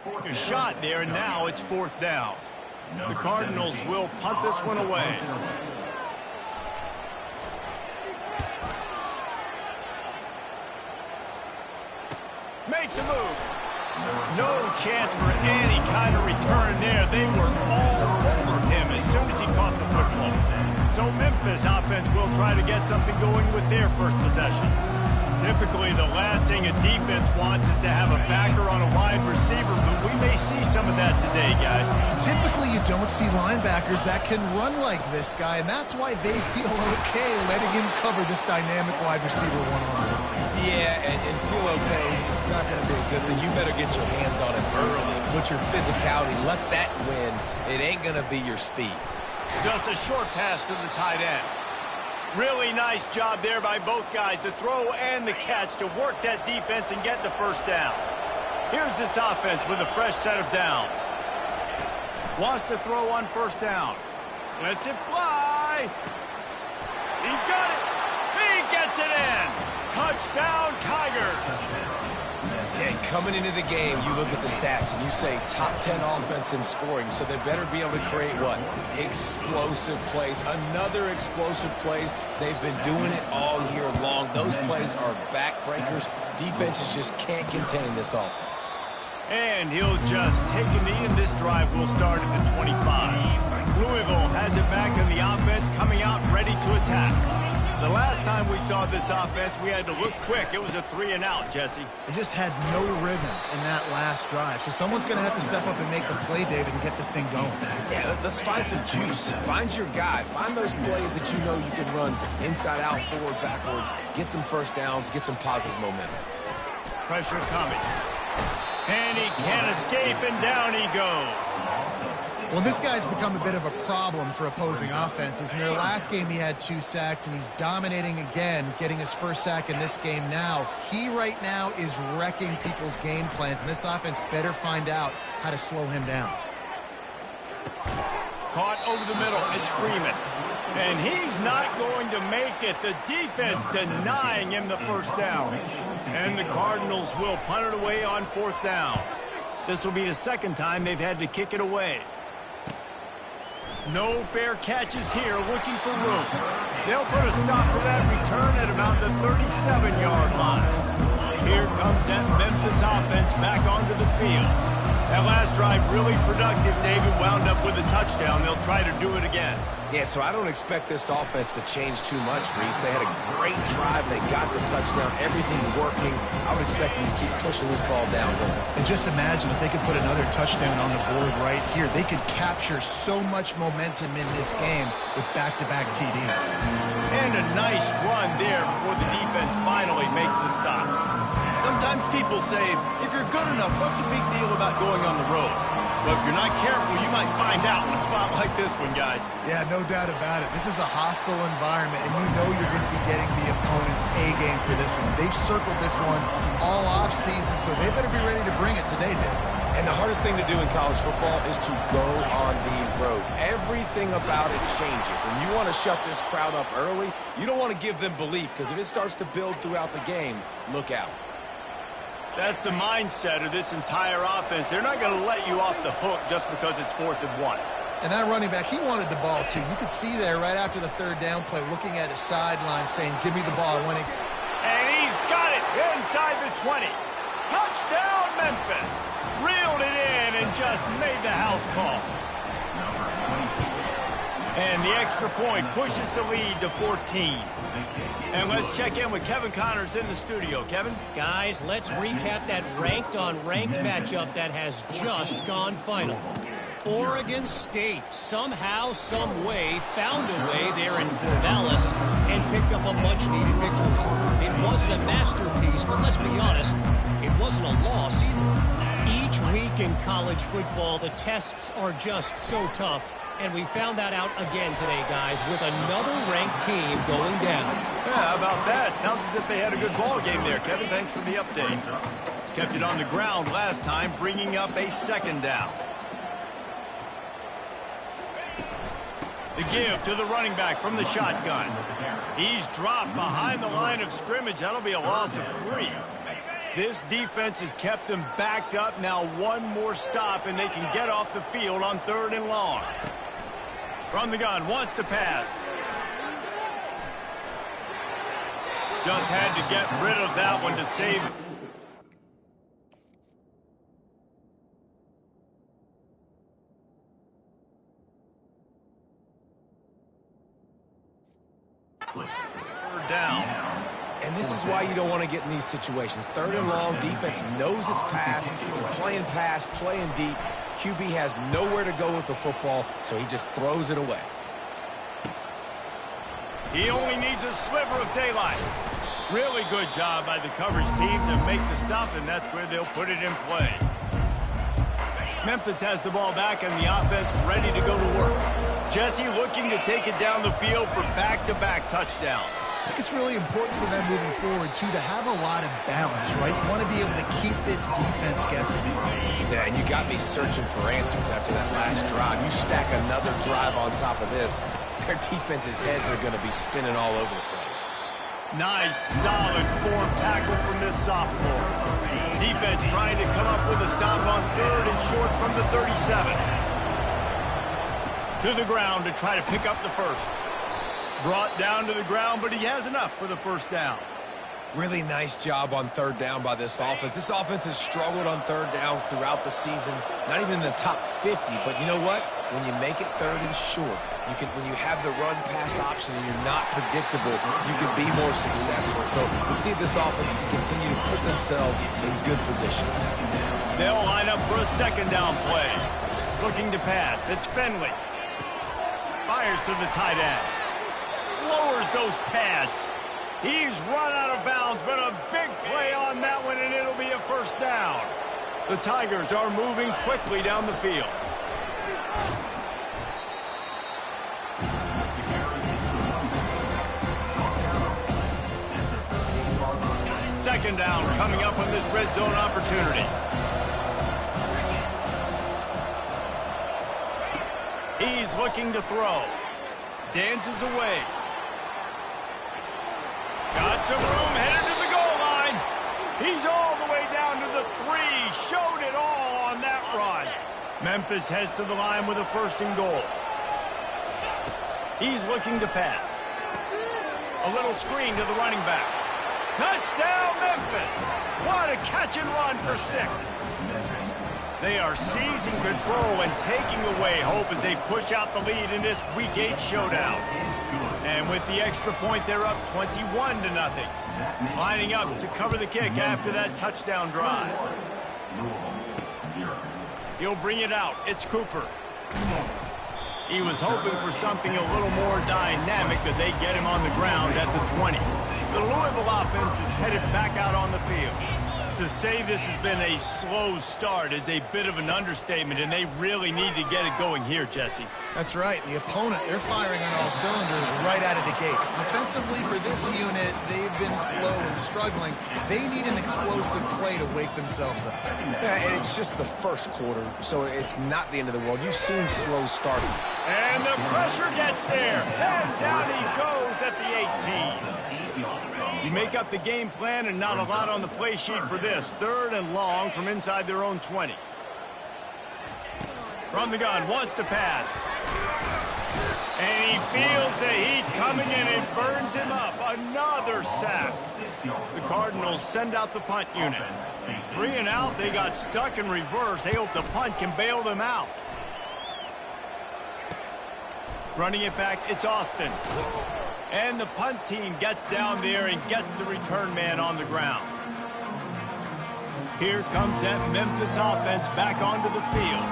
A shot there, and now it's 4th down. The Cardinals will punt this one away. Makes a move. No chance for any kind of return there. They were all over him as soon as he caught the football. So Memphis offense will try to get something going with their first possession. Typically, the last thing a defense wants is to have a backer on a wide receiver, but we may see some of that today, guys. Typically, you don't see linebackers that can run like this guy, and that's why they feel okay letting him cover this dynamic wide receiver one-on-one. Yeah, and feel okay, it's not going to be a good thing. You better get your hands on it early, put your physicality, let that win. It ain't going to be your speed. Just a short pass to the tight end. Really nice job there by both guys to throw and the catch to work that defense and get the first down. Here's this offense with a fresh set of downs. Wants to throw on first down. Lets it fly. He's got it. He gets it in. Touchdown, Tigers. And coming into the game, you look at the stats and you say top 10 offense in scoring, so they better be able to create what? Explosive plays. Another explosive plays. They've been doing it all year long. Those plays are backbreakers. Defenses just can't contain this offense. And he'll just take a knee, and this drive will start at the 25. Louisville has it back in the offense, coming out ready to attack. The last time we saw this offense, we had to look quick. It was a 3-and-out, Jesse. They just had no rhythm in that last drive. So someone's going to have to step up and make a play, David, and get this thing going. Yeah, let's find some juice. Find your guy. Find those plays that you know you can run inside out, forward, backwards. Get some first downs. Get some positive momentum. Pressure coming. And he can't escape, and down he goes. Well, this guy's become a bit of a problem for opposing offenses. In their last game, he had 2 sacks, and he's dominating again, getting his first sack in this game now. He right now is wrecking people's game plans, and this offense better find out how to slow him down. Caught over the middle. It's Freeman. And he's not going to make it. The defense denying him the first down. And the Cardinals will punt it away on 4th down. This will be the second time they've had to kick it away. No fair catches here, looking for room. They'll put a stop to that return at about the 37-yard line. Here comes that Memphis offense back onto the field. That last drive really productive. David wound up with a touchdown. They'll try to do it again. Yeah, so I don't expect this offense to change too much, Reese. They had a great drive. They got the touchdown. Everything working. I would expect them to keep pushing this ball downhill. And just imagine if they could put another touchdown on the board right here. They could capture so much momentum in this game with back-to-back TDs. And a nice run there before the defense finally makes the stop. Sometimes people say, if you're good enough, what's the big deal about going on the road? But if you're not careful, you might find out in a spot like this one, guys. Yeah, no doubt about it. This is a hostile environment, and you know you're going to be getting the opponent's A-game for this one. They've circled this one all off-season, so they better be ready to bring it today, Dave. And the hardest thing to do in college football is to go on the road. Everything about it changes, and you want to shut this crowd up early. You don't want to give them belief, because if it starts to build throughout the game, look out. That's the mindset of this entire offense. They're not going to let you off the hook just because it's 4th and 1. And that running back, he wanted the ball, too. You could see there right after the 3rd down play, looking at his sideline, saying, give me the ball. And he's got it inside the 20. Touchdown, Memphis. Reeled it in and just made the house call. And the extra point pushes the lead to 14. And let's check in with Kevin Connors in the studio. Kevin? Guys, let's recap that ranked-on-ranked matchup that has just gone final. Oregon State somehow, some way, found a way there in Corvallis and picked up a much-needed victory. It wasn't a masterpiece, but let's be honest, it wasn't a loss either. Each week in college football, the tests are just so tough. And we found that out again today, guys, with another ranked team going down. Yeah, how about that? Sounds as if they had a good ball game there. Kevin, thanks for the update. Kept it on the ground last time, bringing up a 2nd down. The give to the running back from the shotgun. He's dropped behind the line of scrimmage. That'll be a loss of 3. This defense has kept them backed up. Now one more stop, and they can get off the field on 3rd and long. From the gun, wants to pass. Just had to get rid of that one to save it. Down. And this is why you don't want to get in these situations. 3rd and long, defense knows it's pass. They're playing pass, playing deep. QB has nowhere to go with the football, so he just throws it away. He only needs a sliver of daylight. Really good job by the coverage team to make the stop, and that's where they'll put it in play. Memphis has the ball back and the offense ready to go to work. Jesse looking to take it down the field for back-to-back touchdowns. I think it's really important for them moving forward, too, to have a lot of balance, right? You want to be able to keep this defense guessing. Yeah, and you got me searching for answers after that last drive. You stack another drive on top of this, their defense's heads are going to be spinning all over the place. Nice, solid form tackle from this sophomore. Defense trying to come up with a stop on 3rd and short from the 37. To the ground to try to pick up the first. Brought down to the ground, but he has enough for the first down. Really nice job on 3rd down by this offense. This offense has struggled on 3rd downs throughout the season. Not even in the top 50, but you know what? When you make it 3rd and short, when you have the run-pass option and you're not predictable, you can be more successful. So let's see if this offense can continue to put themselves in good positions. They'll line up for a 2nd down play. Looking to pass. It's Finley. Fires to the tight end. Lowers those pads. He's run out of bounds, but a big play on that one, and it'll be a 1st down. The Tigers are moving quickly down the field. Second down coming up on this red zone opportunity. He's looking to throw. Dances away. Got some room, headed to the goal line. He's all the way down to the 3. Showed it all on that run. Memphis heads to the line with a 1st and goal. He's looking to pass. A little screen to the running back. Touchdown, Memphis. What a catch and run for 6. They are seizing control and taking away hope as they push out the lead in this Week 8 showdown. And with the extra point, they're up 21-0. Lining up to cover the kick after that touchdown drive. He'll bring it out. It's Cooper. He was hoping for something a little more dynamic, but they get him on the ground at the 20. The Louisville offense is headed back out on the field. To say this has been a slow start is a bit of an understatement, and they really need to get it going here, Jesse. That's right. The opponent, they're firing on all cylinders right out of the gate. Offensively, for this unit, they've been slow and struggling. They need an explosive play to wake themselves up. Yeah, and it's just the 1st quarter, so it's not the end of the world. You've seen slow starting. And the pressure gets there, and down he goes at the 18. You make up the game plan and not a lot on the play sheet for this. 3rd and long from inside their own 20. From the gun, wants to pass. And he feels the heat coming in and burns him up. Another sack. The Cardinals send out the punt unit. 3 and out, they got stuck in reverse. They hope the punt can bail them out. Running it back, it's Austin. And the punt team gets down there and gets the return man on the ground. Here comes that Memphis offense back onto the field.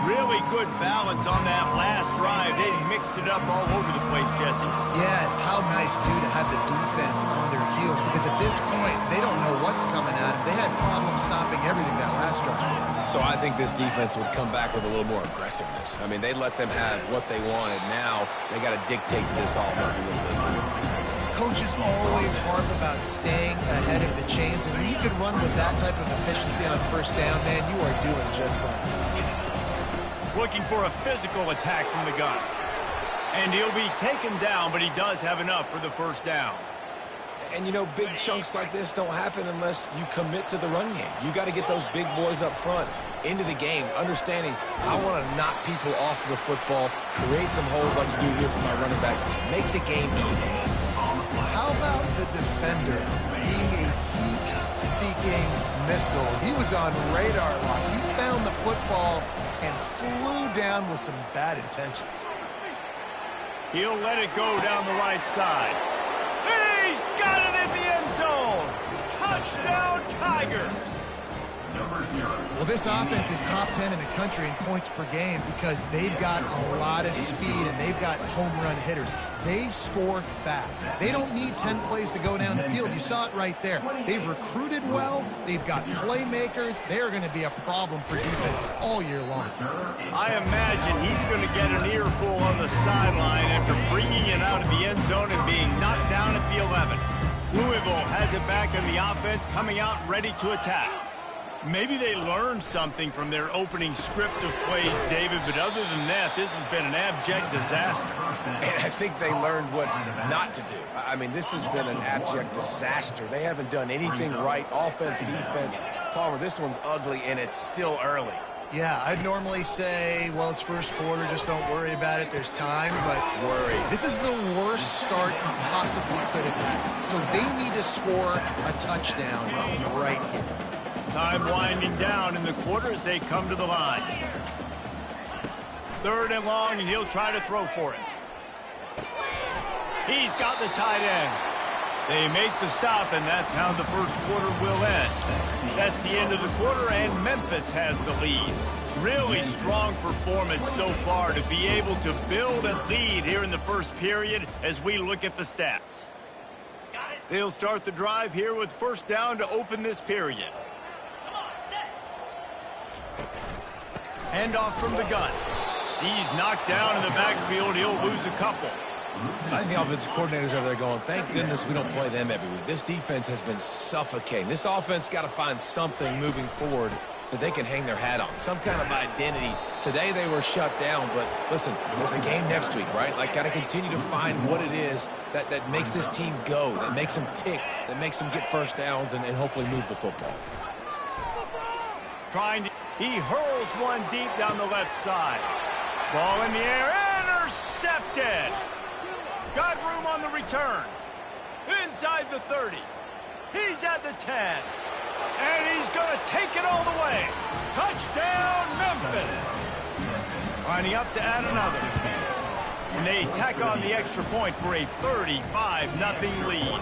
Really good balance on that last drive. They mixed it up all over the place, Jesse. Yeah, how nice, too, to have the defense on their heels, because at this point, they don't know what's coming at them. They had problems stopping everything that last drive. So I think this defense would come back with a little more aggressiveness. I mean, they let them have what they wanted. Now they got to dictate to this offense a little bit. Coaches always harp about staying ahead of the chains, and when you can run with that type of efficiency on 1st down, man, you are doing just that. Looking for a physical attack from the gun. And he'll be taken down, but he does have enough for the 1st down. And, you know, big chunks like this don't happen unless you commit to the run game. You got to get those big boys up front into the game, understanding I want to knock people off the football, create some holes like you do here for my running back, make the game easy. How about the defender being a heat-seeking missile? He was on radar lock. He found the football and flew down with some bad intentions. He'll let it go down the right side. He's got it in the end zone. Touchdown, Tigers. Well, this offense is top 10 in the country in points per game because they've got a lot of speed and they've got home run hitters. They score fast. They don't need 10 plays to go down the field. You saw it right there. They've recruited well. They've got playmakers. They're going to be a problem for defenses all year long. I imagine he's going to get an earful on the sideline after bringing it out of the end zone and being knocked down at the 11. Louisville has it back in the offense, coming out ready to attack. Maybe they learned something from their opening script of plays, David, but other than that, this has been an abject disaster. And I think they learned what not to do. I mean, this has been an abject disaster. They haven't done anything right, offense, defense. Palmer, this one's ugly, and it's still early. Yeah, I'd normally say, well, it's first quarter, just don't worry about it, there's time, but this is the worst start you possibly could have had. So they need to score a touchdown right here. Time winding down in the quarter as they come to the line. 3rd and long, and he'll try to throw for it. He's got the tight end. They make the stop, and that's how the first quarter will end. That's the end of the quarter, and Memphis has the lead. Really strong performance so far to be able to build a lead here in the first period as we look at the stats. They'll start the drive here with first down to open this period. Handoff from the gun. He's knocked down in the backfield. He'll lose a couple. I think the offensive coordinators over there going, thank goodness we don't play them every week. This defense has been suffocating. This offense got to find something moving forward that they can hang their hat on, some kind of identity. Today they were shut down, but listen, there's a game next week, right? Like, got to continue to find what it is that makes this team go, that makes them tick, that makes them get first downs and hopefully move the football. He hurls one deep down the left side. Ball in the air, intercepted. Got room on the return. Inside the 30. He's at the 10. And he's going to take it all the way. Touchdown, Memphis. Lining up to add another. And they tack on the extra point for a 35-0 lead.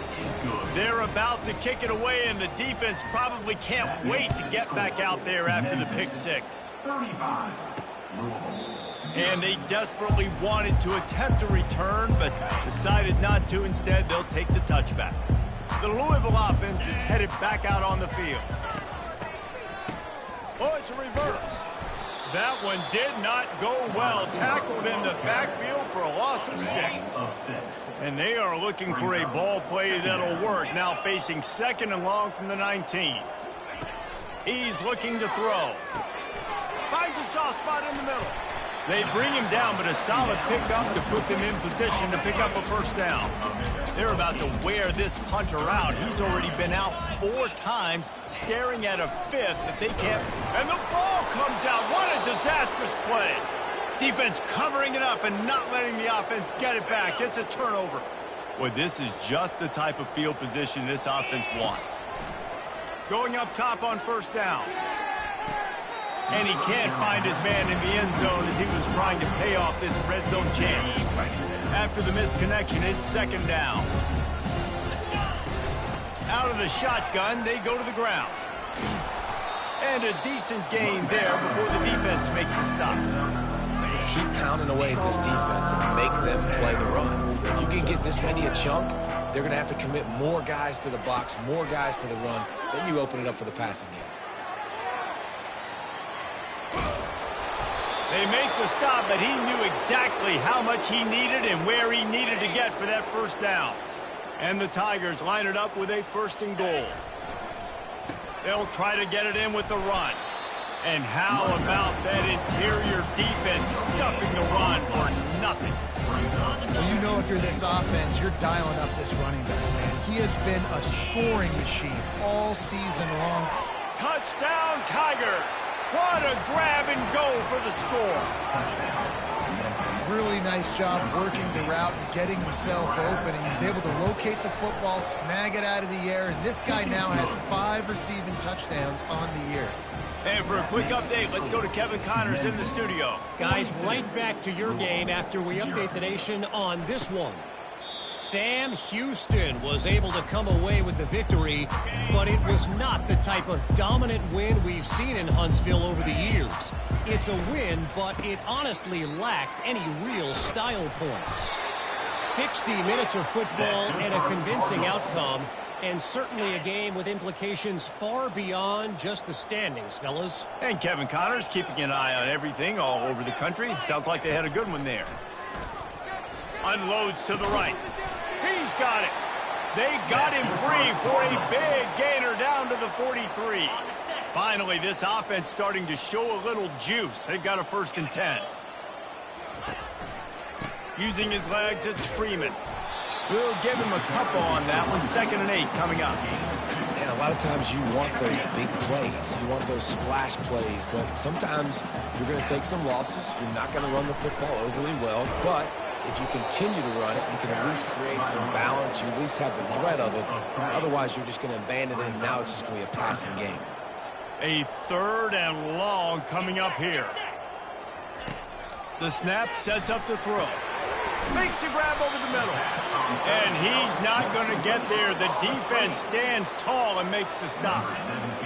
They're about to kick it away, and the defense probably can't wait to get back out there after the pick six. And they desperately wanted to attempt a return, but decided not to. Instead, they'll take the touchback. The Louisville offense is headed back out on the field. Oh, it's a reverse. That one did not go well. Tackled in the backfield for a loss of 6. And they are looking for a ball play that'll work. Now facing 2nd and long from the 19. He's looking to throw. Finds a soft spot in the middle. They bring him down, but a solid pickup to put them in position to pick up a first down. They're about to wear this punter out. He's already been out 4 times, staring at a 5th if they can't. And the ball comes out. What a disastrous play. Defense covering it up and not letting the offense get it back. Gets a turnover. Boy, this is just the type of field position this offense wants. Going up top on first down. And he can't find his man in the end zone as he was trying to pay off this red zone chance. After the misconnection, it's 2nd down. Out of the shotgun, they go to the ground. And a decent gain there before the defense makes a stop. Keep pounding away at this defense and make them play the run. If you can get this many a chunk, they're going to have to commit more guys to the box, more guys to the run. Then you open it up for the passing game. They make the stop, but he knew exactly how much he needed and where he needed to get for that first down. And the Tigers line it up with a 1st and goal. They'll try to get it in with the run. And how about that interior defense stuffing the run for Well, you know if you're this offense, you're dialing up this running back, man. He has been a scoring machine all season long. Touchdown, Tigers! What a grab and go for the score. Really nice job working the route and getting himself open. And he was able to locate the football, snag it out of the air, and this guy now has 5 receiving touchdowns on the year. And for a quick update, let's go to Kevin Connors in the studio. Guys, right back to your game after we update the nation on this one. Sam Houston was able to come away with the victory, but it was not the type of dominant win we've seen in Huntsville over the years. It's a win, but it honestly lacked any real style points. 60 minutes of football and a convincing outcome, and certainly a game with implications far beyond just the standings, fellas. And Kevin Connors keeping an eye on everything all over the country. Sounds like they had a good one there. Unloads to the right. He's got it. They got him free for a big gainer down to the 43. Finally, this offense starting to show a little juice. They've got a 1st and 10. Using his legs, it's Freeman. We'll give him a couple on that one. 2nd and 8 coming up. And a lot of times you want those big plays. You want those splash plays. But sometimes you're going to take some losses. You're not going to run the football overly well. But if you continue to run it, you can at least create some balance. You at least have the threat of it. Otherwise, you're just going to abandon it, and now it's just going to be a passing game. A 3rd and long coming up here. The snap sets up the throw. Makes the grab over the middle. And he's not going to get there. The defense stands tall and makes the stop.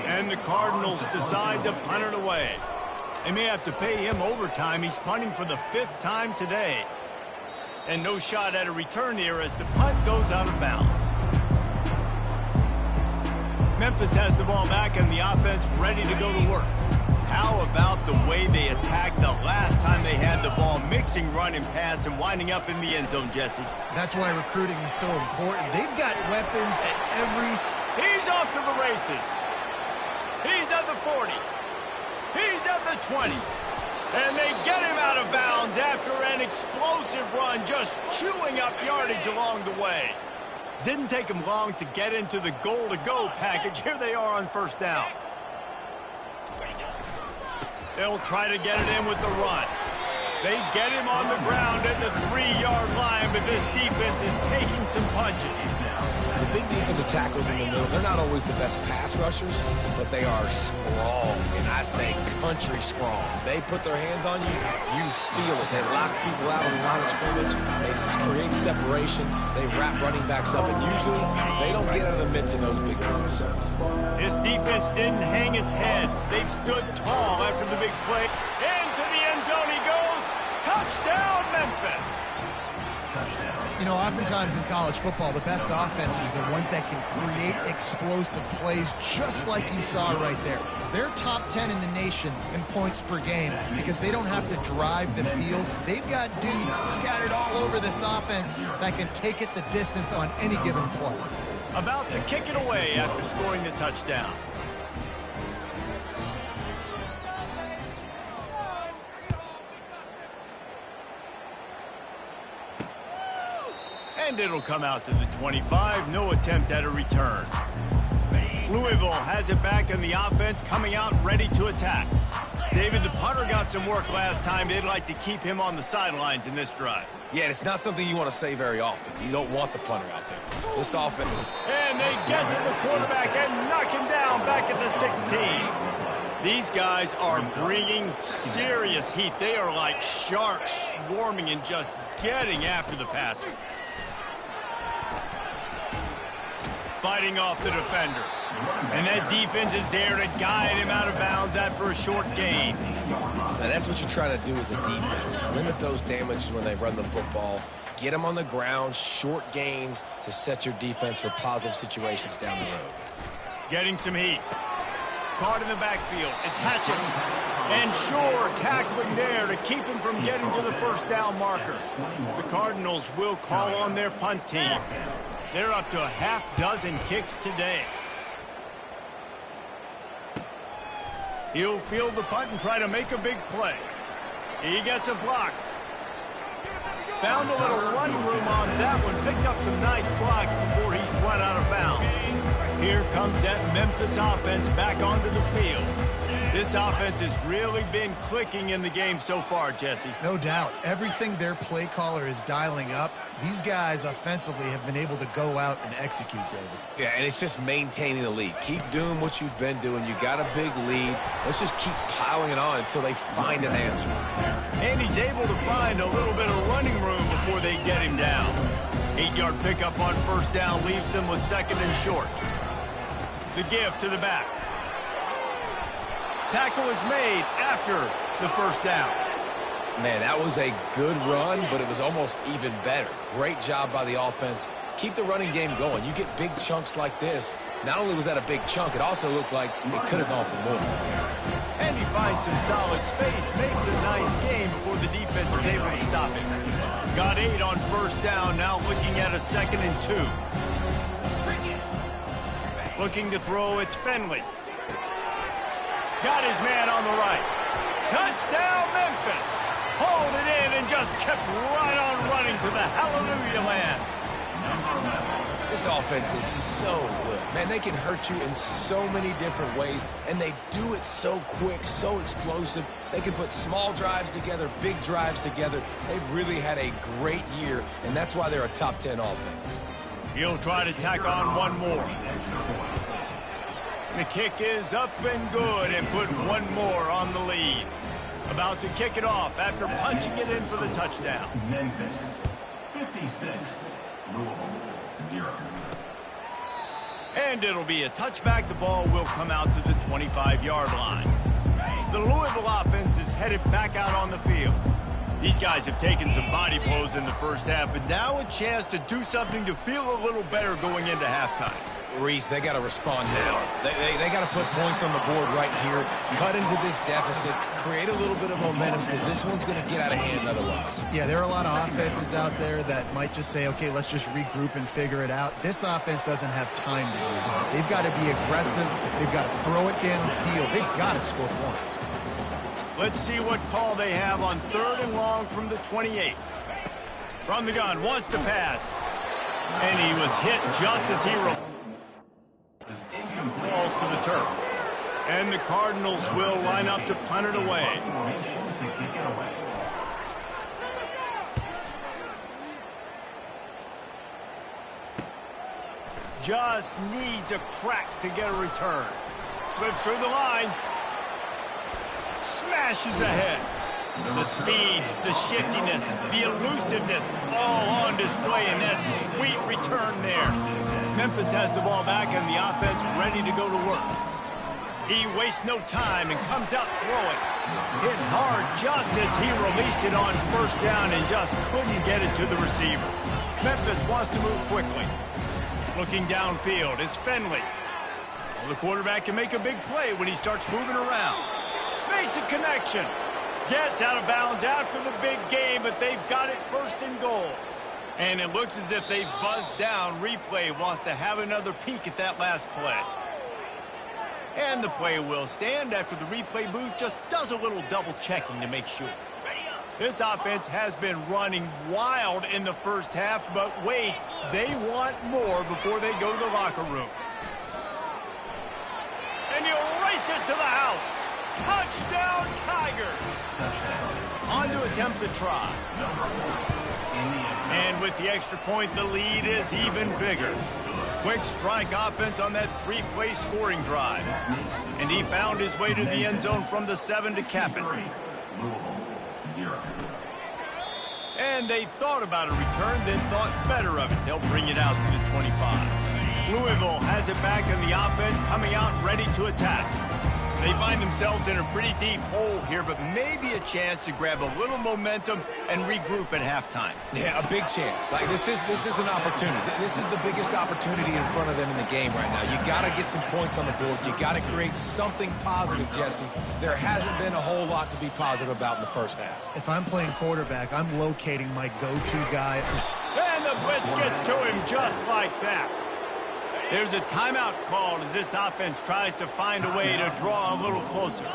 And the Cardinals decide to punt it away. They may have to pay him overtime. He's punting for the 5th time today. And no shot at a return here as the punt goes out of bounds. Memphis has the ball back and the offense ready to go to work. How about the way they attacked the last time they had the ball, mixing run and pass and winding up in the end zone, Jesse? That's why recruiting is so important. They've got weapons at every... He's off to the races. He's at the 40. He's at the 20. And they get him out of bounds after an explosive run, just chewing up yardage along the way. Didn't take him long to get into the goal-to-go package. Here they are on 1st down. They'll try to get it in with the run. They get him on the ground at the 3-yard line, but this defense is taking some punches. The big defensive tackles in the middle, they're not always the best pass rushers, but they are strong, and I say country strong. They put their hands on you, you feel it. They lock people out on the line of scrimmage. They create separation. They wrap running backs up, and usually they don't get out of the midst of those big plays. This defense didn't hang its head. They've stood tall after the big play. Into the end zone he goes. Touchdown, Memphis. You know, oftentimes in college football, the best offenses are the ones that can create explosive plays, just like you saw right there. They're top 10 in the nation in points per game because they don't have to drive the field. They've got dudes scattered all over this offense that can take it the distance on any given play. About to kick it away after scoring the touchdown. And it'll come out to the 25. No attempt at a return. Louisville has it back in the offense, coming out ready to attack. David, the punter got some work last time. They'd like to keep him on the sidelines in this drive. Yeah, it's not something you want to say very often. You don't want the punter out there. This offense. And they get to the quarterback and knock him down back at the 16. These guys are bringing serious heat. They are like sharks swarming and just getting after the passer. Fighting off the defender. And that defense is there to guide him out of bounds after a short gain. Now that's what you're trying to do as a defense. Limit those damages when they run the football. Get them on the ground, short gains to set your defense for positive situations down the road. Getting some heat. Caught in the backfield. It's Hatchet. And Shore tackling there to keep him from getting to the 1st down marker. The Cardinals will call on their punt team. They're up to a half-dozen kicks today. He'll field the punt and try to make a big play. He gets a block. Found a little running room on that one. Picked up some nice blocks before he's run out of bounds. Here comes that Memphis offense back onto the field. This offense has really been clicking in the game so far, Jesse. No doubt. Everything their play caller is dialing up, these guys offensively have been able to go out and execute, David. Yeah, and it's just maintaining the lead. Keep doing what you've been doing. You got a big lead. Let's just keep piling it on until they find an answer. And he's able to find a little bit of running room before they get him down. 8-yard pickup on first down leaves them with second and short. The give to the back. Tackle is made after the first down. Man, that was a good run, but it was almost even better. Great job by the offense. Keep the running game going. You get big chunks like this. Not only was that a big chunk, it also looked like it could have gone for more. And he finds some solid space, makes a nice game before the defense is able to stop him. Got 8 on first down, now looking at a 2nd and 2. Looking to throw, it's Finley. Got his man on the right. Touchdown, Memphis. Hauled it in and just kept right on running to the hallelujah land. This offense is so good. Man, they can hurt you in so many different ways, and they do it so quick, so explosive. They can put small drives together, big drives together. They've really had a great year, and that's why they're a top 10 offense. He'll try to tack on one more. The kick is up and good and put one more on the lead. About to kick it off after punching it in for the touchdown. Memphis, 56, Louisville, 0. And it'll be a touchback. The ball will come out to the 25-yard line. The Louisville offense is headed back out on the field. These guys have taken some body blows in the first half, but now a chance to do something to feel a little better going into halftime. Reese, they got to respond now. They got to put points on the board right here, cut into this deficit, create a little bit of momentum, because this one's going to get out of hand otherwise. Yeah, there are a lot of offenses out there that might just say, okay, let's just regroup and figure it out. This offense doesn't have time to do that. They've got to be aggressive. They've got to throw it downfield. They've got to score points. Let's see what call they have on 3rd and long from the 28. From the gun, wants to pass. And he was hit just as he falls to the turf. And the Cardinals will line up to punt it away. Just needs a crack to get a return. Slips through the line. Smashes ahead. The speed, the shiftiness, the elusiveness, all on display in that sweet return there. Memphis has the ball back and the offense ready to go to work. He wastes no time and comes out throwing. Hit hard just as he released it on first down and just couldn't get it to the receiver. Memphis wants to move quickly. Looking downfield, it's Finley. Well, the quarterback can make a big play when he starts moving around. Makes a connection. Gets out of bounds after the big game, but they've got it 1st and goal. And it looks as if they've buzzed down. Replay wants to have another peek at that last play. And the play will stand after the replay booth just does a little double checking to make sure. This offense has been running wild in the first half, but wait, they want more before they go to the locker room. And he'll race it to the house. Touchdown, Tigers! On to attempt the try. And with the extra point, the lead is even bigger. Quick strike offense on that 3-play scoring drive. And he found his way to the end zone from the 7 to cap it. And they thought about a return, then thought better of it. They'll bring it out to the 25. Louisville has it back in the offense, coming out ready to attack. They find themselves in a pretty deep hole here, but maybe a chance to grab a little momentum and regroup at halftime. Yeah, a big chance. Like this is an opportunity. This is the biggest opportunity in front of them in the game right now. You got to get some points on the board. You got to create something positive, Jesse. There hasn't been a whole lot to be positive about in the first half. If I'm playing quarterback, I'm locating my go-to guy. And the blitz gets to him just like that. There's a timeout called as this offense tries to find a way to draw a little closer.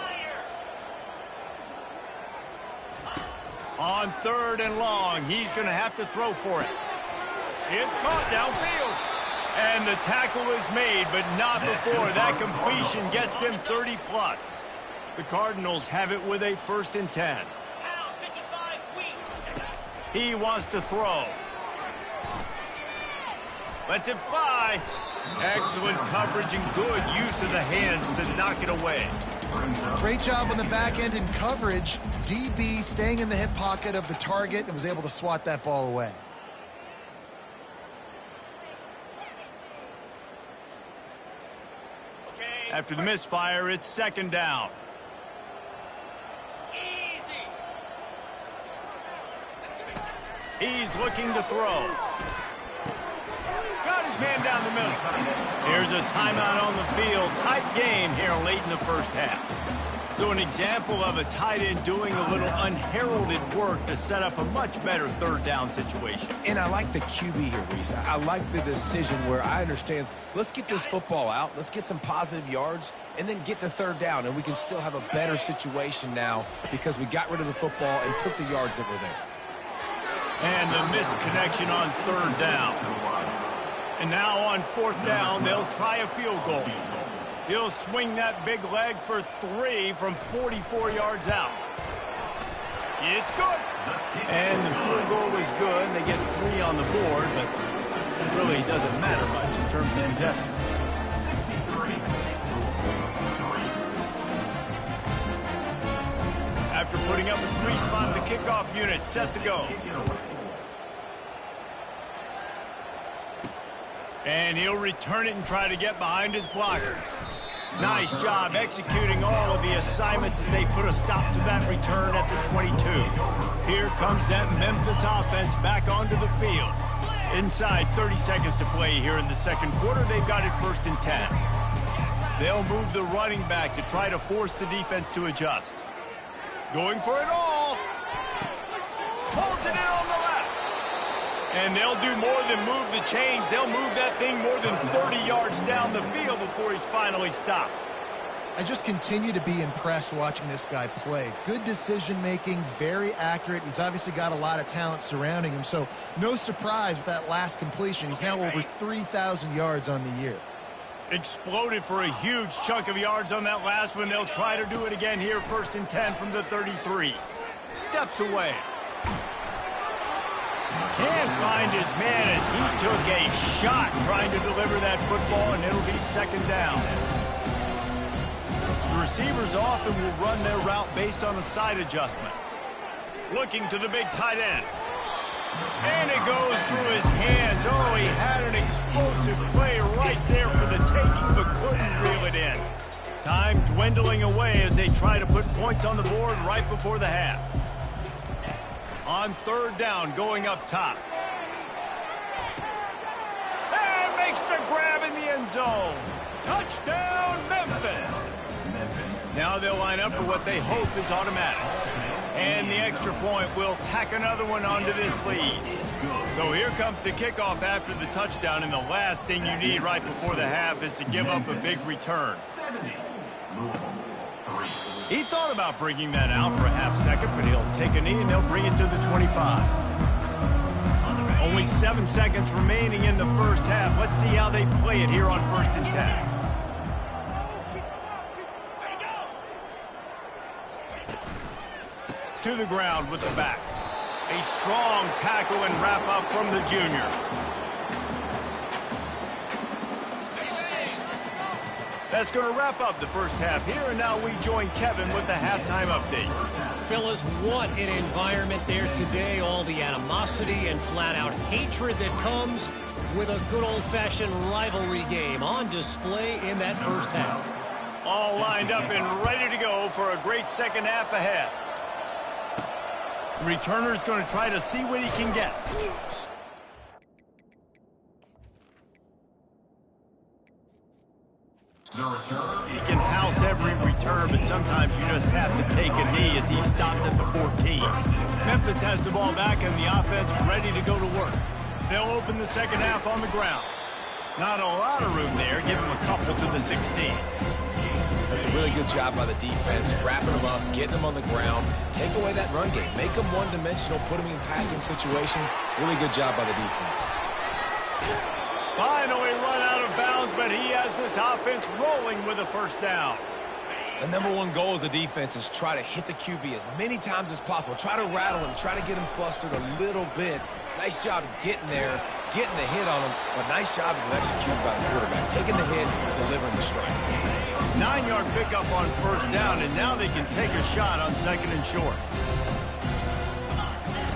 On 3rd and long, he's going to have to throw for it. It's caught downfield. And the tackle is made, but not before that completion gets them 30+. The Cardinals have it with a 1st and 10. He wants to throw. Lets it fly. Excellent coverage and good use of the hands to knock it away. Great job on the back end in coverage. DB staying in the hip pocket of the target and was able to swat that ball away. After the misfire, it's 2nd down. He's looking to throw. Got his man down the middle. Here's a timeout on the field. Tight game here late in the 1st half. So an example of a tight end doing a little unheralded work to set up a much better 3rd down situation. And I like the QB here, Reese. I like the decision where I understand, let's get this football out, let's get some positive yards, and then get to 3rd down, and we can still have a better situation now because we got rid of the football and took the yards that were there. And the misconnection on 3rd down. And now on 4th down, they'll try a field goal. He'll swing that big leg for 3 from 44 yards out. It's good. And the field goal is good. They get 3 on the board, but it really doesn't matter much in terms of the deficit. After putting up a 3 spot, the kickoff unit set to go. And he'll return it and try to get behind his blockers. Nice job executing all of the assignments as they put a stop to that return at the 22. Here comes that Memphis offense back onto the field. Inside 30 seconds to play here in the 2nd quarter. They've got it 1st and 10. They'll move the running back to try to force the defense to adjust. Going for it all. Pulls it in on the left. And they'll do more than move the chains. They'll move that thing more than 30 yards down the field before he's finally stopped. I just continue to be impressed watching this guy play. Good decision-making, very accurate. He's obviously got a lot of talent surrounding him, so no surprise with that last completion. He's now over 3,000 yards on the year. Exploded for a huge chunk of yards on that last one. They'll try to do it again here, 1st and 10 from the 33. Steps away. Can't find his man as he took a shot trying to deliver that football, and it'll be 2nd down. The receivers often will run their route based on a side adjustment. Looking to the big tight end. And it goes through his hands. Oh, he had an explosive play right there for the taking, but couldn't reel it in. Time dwindling away as they try to put points on the board right before the half. On 3rd down, going up top. And makes the grab in the end zone. Touchdown, Memphis. Now they'll line up for what they hope is automatic. And the extra point will tack another one onto this lead. So here comes the kickoff after the touchdown, and the last thing you need right before the half is to give up a big return. He thought about bringing that out for a half second, but he'll take a knee and they'll bring it to the 25. Only 7 seconds remaining in the 1st half. Let's see how they play it here on 1st and 10. To the ground with the back. A strong tackle and wrap up from the junior. That's going to wrap up the 1st half here, and now we join Kevin with the halftime update. Fellas, what an environment there today. All the animosity and flat-out hatred that comes with a good old-fashioned rivalry game on display in that 1st half. All lined up and ready to go for a great 2nd half ahead. Returner's going to try to see what he can get. He can house every return, but sometimes you just have to take a knee as he stopped at the 14. Memphis has the ball back and the offense ready to go to work. They'll open the 2nd half on the ground. Not a lot of room there. Give him a couple to the 16. It's a really good job by the defense, wrapping them up, getting them on the ground, take away that run game, make them one-dimensional, put them in passing situations. Really good job by the defense. Finally run out of bounds, but he has this offense rolling with a first down. The number one goal as a defense is try to hit the QB as many times as possible. Try to rattle him, try to get him flustered a little bit. Nice job getting there, getting the hit on him, but nice job of executing by the quarterback, taking the hit, delivering the strike. 9-yard pickup on first down, and now they can take a shot on second and short.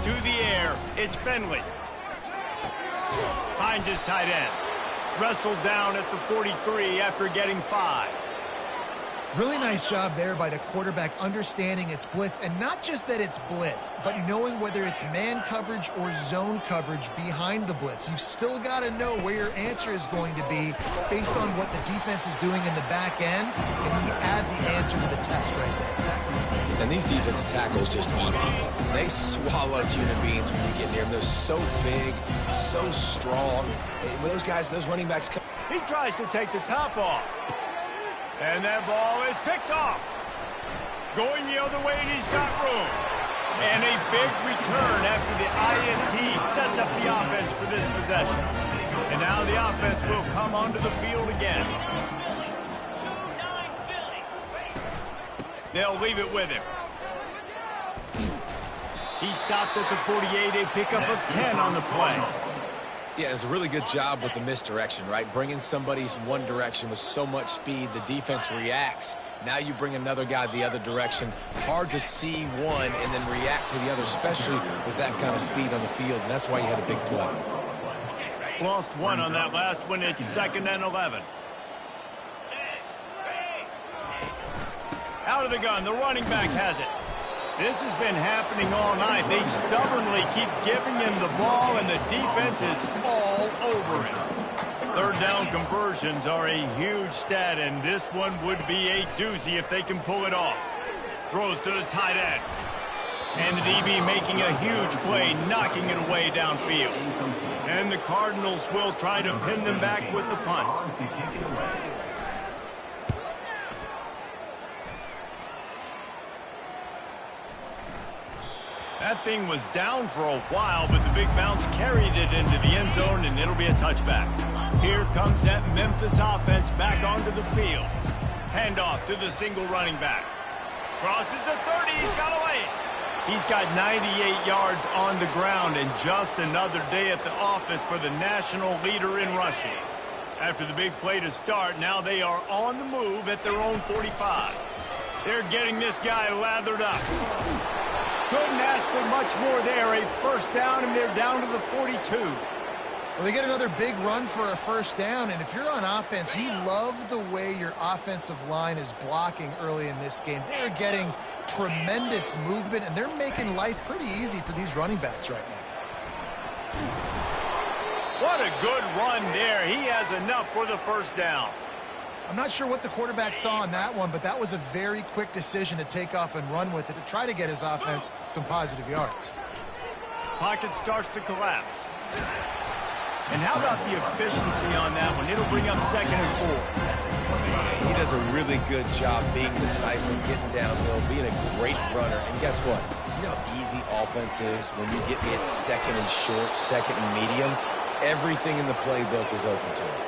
To the air, it's Finley. Finds his tight end. Wrestled down at the 43 after getting 5. Really nice job there by the quarterback understanding it's blitz, and not just that it's blitz, but knowing whether it's man coverage or zone coverage behind the blitz. You've still got to know where your answer is going to be based on what the defense is doing in the back end, and you add the answer to the test right there. And these defensive tackles just eat people. They swallow human beings when you get near them. They're so big, so strong. When those guys, those running backs come. He tries to take the top off. And that ball is picked off. Going the other way, and he's got room. And a big return after the INT sets up the offense for this possession. And now the offense will come onto the field again. They'll leave it with him. He stopped at the 48, a pickup of 10 on the play. Yeah, it's a really good job with the misdirection, right? Bringing somebody's one direction with so much speed, the defense reacts. Now you bring another guy the other direction. Hard to see one and then react to the other, especially with that kind of speed on the field, and that's why you had a big play. Lost one on that last one. It's 2nd and 11. Out of the gun, the running back has it. This has been happening all night. They stubbornly keep giving him the ball, and the defense is all over it. Third down conversions are a huge stat, and this one would be a doozy if they can pull it off. Throws to the tight end. And the DB making a huge play, knocking it away downfield. And the Cardinals will try to pin them back with the punt. That thing was down for a while, but the big bounce carried it into the end zone, and it'll be a touchback. Here comes that Memphis offense back onto the field. Handoff to the single running back. Crosses the 30, he's got away. He's got 98 yards on the ground, and just another day at the office for the national leader in rushing. After the big play to start, now they are on the move at their own 45. They're getting this guy lathered up. Couldn't ask for much more there. A first down, and they're down to the 42. Well, they get another big run for a first down, and if you're on offense, you love the way your offensive line is blocking early in this game. They're getting tremendous movement, and they're making life pretty easy for these running backs right now. What a good run there. He has enough for the first down. I'm not sure what the quarterback saw on that one, but that was a very quick decision to take off and run with it to try to get his offense some positive yards. Pocket starts to collapse. And how about the efficiency on that one? It'll bring up 2nd and 4. Yeah, he does a really good job being decisive, getting downhill, being a great runner. And guess what? You know how easy offense is when you get me at 2nd and short, 2nd and medium? Everything in the playbook is open to him.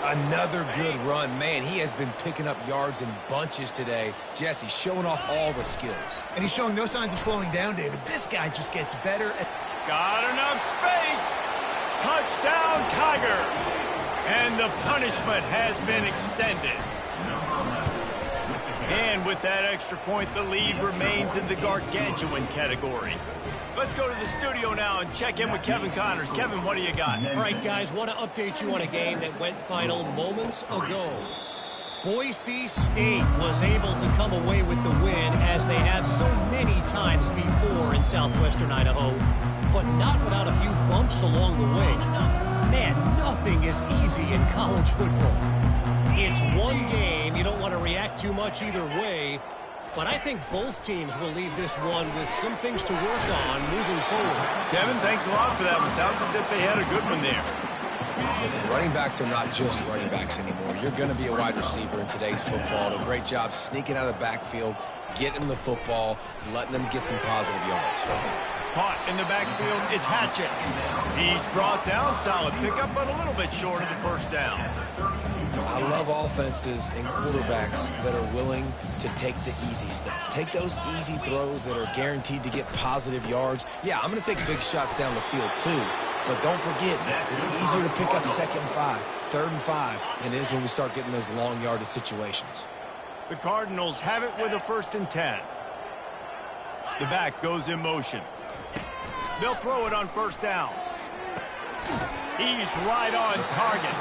Another good run. Man, he has been picking up yards in bunches today. Jesse showing off all the skills. And he's showing no signs of slowing down, David. This guy just gets better. Got enough space. Touchdown, Tigers. And the punishment has been extended. And with that extra point, the lead remains in the gargantuan category. Let's go to the studio now and check in with Kevin Connors. Kevin, what do you got? All right, guys, want to update you on a game that went final moments ago. Boise State was able to come away with the win, as they have so many times before in southwestern Idaho, but not without a few bumps along the way. Man, nothing is easy in college football. It's one game. You don't want to react too much either way. But I think both teams will leave this one with some things to work on moving forward. Kevin, thanks a lot for that one. Sounds as if they had a good one there. Listen, running backs are not just running backs anymore. You're going to be a wide receiver in today's football. A great job sneaking out of the backfield, getting them the football, letting them get some positive yards. Caught in the backfield, it's Hatchett. He's brought down, solid pickup, but a little bit short of the first down. I love offenses and quarterbacks that are willing to take the easy stuff. Take those easy throws that are guaranteed to get positive yards. Yeah, I'm going to take big shots down the field too, but don't forget, it's easier to pick up 2nd and 5, 3rd and 5 than it is when we start getting those long yardage situations. The Cardinals have it with a 1st and 10. The back goes in motion. They'll throw it on 1st down. He's right on target.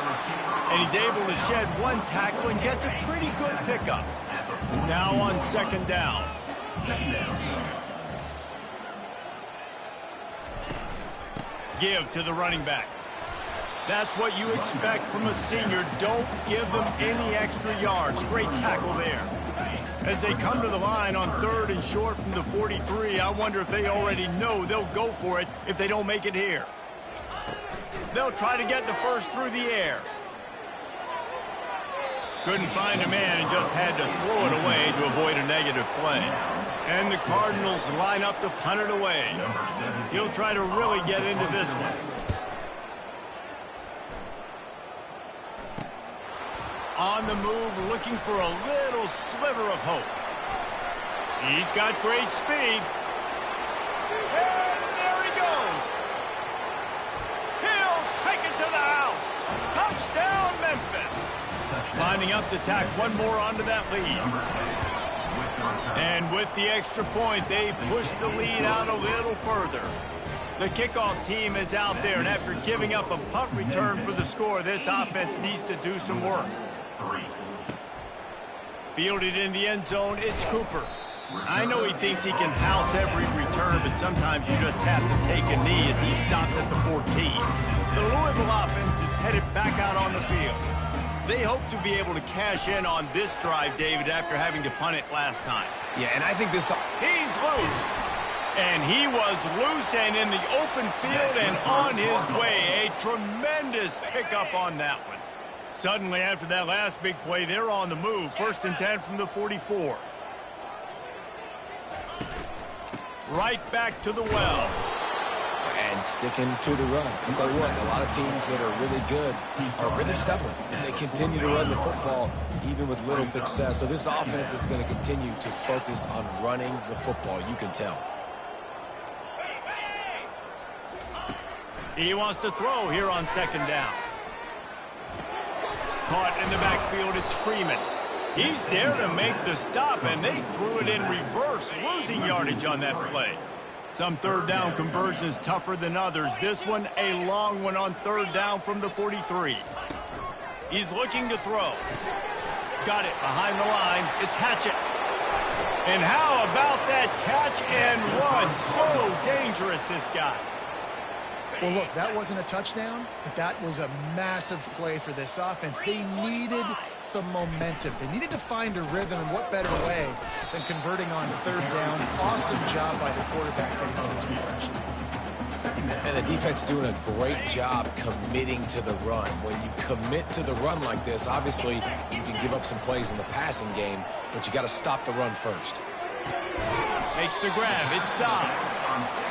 And he's able to shed one tackle and gets a pretty good pickup. Now on 2nd down. Give to the running back. That's what you expect from a senior. Don't give them any extra yards. Great tackle there. As they come to the line on 3rd and short from the 43, I wonder if they already know they'll go for it if they don't make it here. They'll try to get the first through the air. Couldn't find a man and just had to throw it away to avoid a negative play. And the Cardinals line up to punt it away. He'll try to really get into this one. On the move, looking for a little sliver of hope. He's got great speed. And there he goes. He'll take it to the house. Touchdown, Memphis. Lining up to tack one more onto that lead. And with the extra point, they push the lead out a little further. The kickoff team is out there, and after giving up a punt return for the score, this offense needs to do some work. Fielded in the end zone, it's Cooper. I know he thinks he can house every return, but sometimes you just have to take a knee as he stopped at the 14. The Louisville offense is headed back out on the field. They hope to be able to cash in on this drive, David, after having to punt it last time. Yeah, and I think this... He's loose. And he was loose and in the open field and on his way. A tremendous pickup on that one. Suddenly, after that last big play, they're on the move. 1st and 10 from the 44. Right back to the well. And sticking to the run. I'll tell you what, a lot of teams that are really good are really stubborn. And they continue to run the football even with little success. So this offense is going to continue to focus on running the football. You can tell. He wants to throw here on 2nd down. Caught in the backfield, it's Freeman. He's there to make the stop, and they threw it in reverse, losing yardage on that play. Some 3rd down conversions tougher than others. This one, a long one on 3rd down from the 43. He's looking to throw. Got it behind the line. It's Hatchett. And how about that catch and run? So dangerous, this guy. Well, look, that wasn't a touchdown, but that was a massive play for this offense. They needed some momentum. They needed to find a rhythm, and what better way than converting on 3rd down. Awesome job by the quarterback getting those impressions. And the defense doing a great job committing to the run. When you commit to the run like this, obviously you can give up some plays in the passing game, but you got to stop the run first. Makes the grab. It's Dobbs.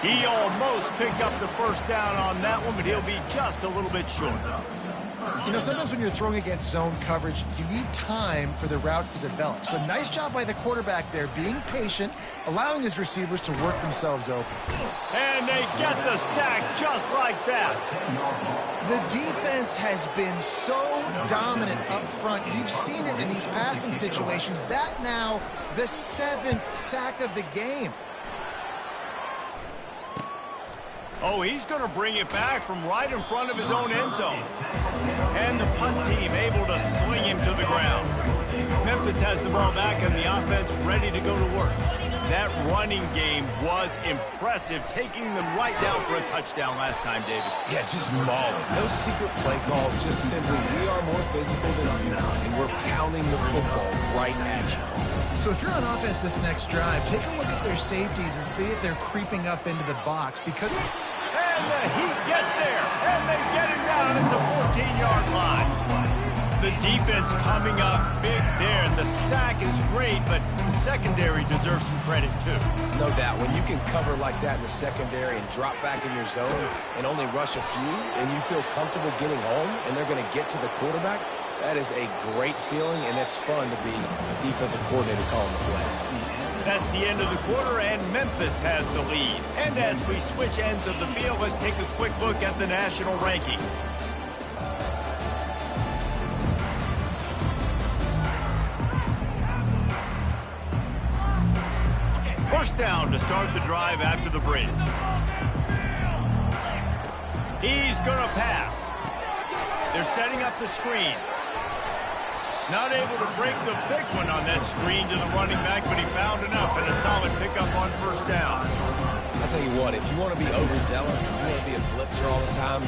He almost picked up the 1st down on that one, but he'll be just a little bit short. You know, sometimes when you're throwing against zone coverage, you need time for the routes to develop. So nice job by the quarterback there, being patient, allowing his receivers to work themselves open. And they get the sack just like that. The defense has been so dominant up front. You've seen it in these passing situations. That now the 7th sack of the game. Oh, he's going to bring it back from right in front of his own end zone. And the punt team able to sling him to the ground. Memphis has the ball back and the offense ready to go to work. That running game was impressive, taking them right down for a touchdown last time, David. Yeah, just mauling. No secret play calls, just simply we are more physical than you, and we're pounding the football right at you. So if you're on offense this next drive, take a look at their safeties and see if they're creeping up into the box, because... And And the Heat gets there, and they get him down at the 14-yard line. The defense coming up big there. The sack is great, but the secondary deserves some credit too. No doubt. When you can cover like that in the secondary and drop back in your zone and only rush a few, and you feel comfortable getting home, and they're going to get to the quarterback, that is a great feeling, and it's fun to be a defensive coordinator calling the plays. That's the end of the quarter, and Memphis has the lead. And as we switch ends of the field, let's take a quick look at the national rankings. First down to start the drive after the break. He's going to pass. They're setting up the screen. Not able to break the big one on that screen to the running back, but he found enough and a solid pickup on first down. I'll tell you what, if you want to be overzealous, if you want to be a blitzer all the time,